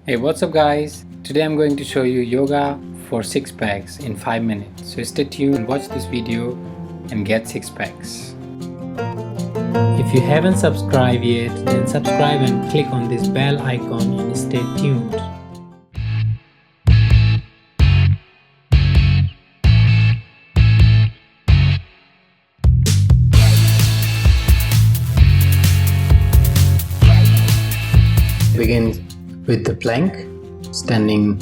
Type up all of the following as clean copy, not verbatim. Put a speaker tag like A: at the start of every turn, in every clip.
A: Hey, what's up guys? Today I'm going to show you yoga for 6 packs in 5 minutes. So stay tuned, watch this video and get 6 packs. If you haven't subscribed yet, then subscribe and click on this bell icon and stay tuned. Begin with the plank, standing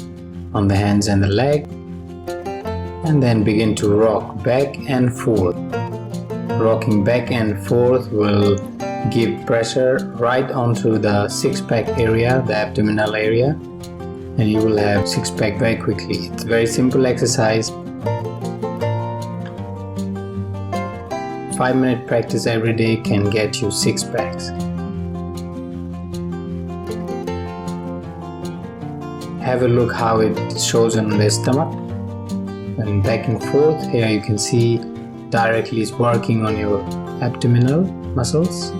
A: on the hands and the leg, and then begin to rock back and forth. Rocking back and forth will give pressure right onto the six-pack area, the abdominal area, and you will have six-pack very quickly. It's a very simple exercise. 5-minute practice every day can get you 6 packs. Have a look how it shows on the stomach, and back and forth. Here you can see directly is working on your abdominal muscles.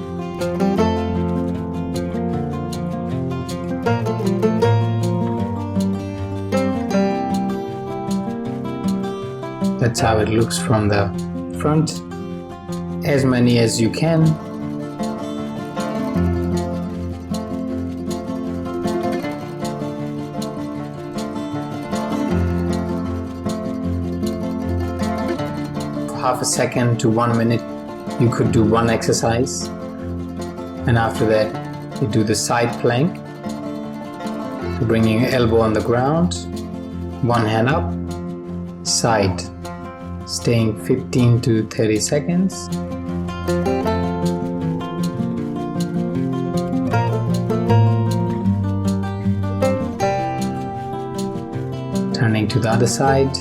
A: That's how it looks from the front. As many as you can. Half a second to 1 minute you could do one exercise, and after that you do the side plank, bringing your elbow on the ground, one hand up, side, staying 15 to 30 seconds. Turning to the other side.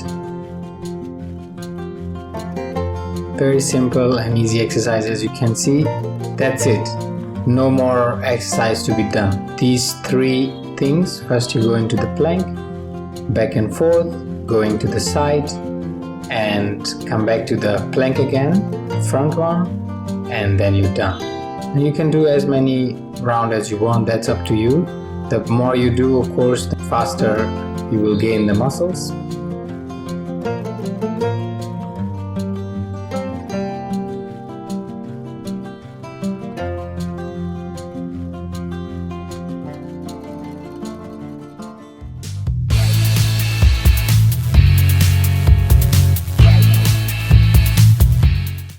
A: Very simple and easy exercise, as you can see. That's it. No more exercise to be done. These 3 things. First you go into the plank, back and forth, going to the side, and come back to the plank again, front one, and then you're done. And you can do as many rounds as you want. That's up to you. The more you do, of course, the faster you will gain the muscles.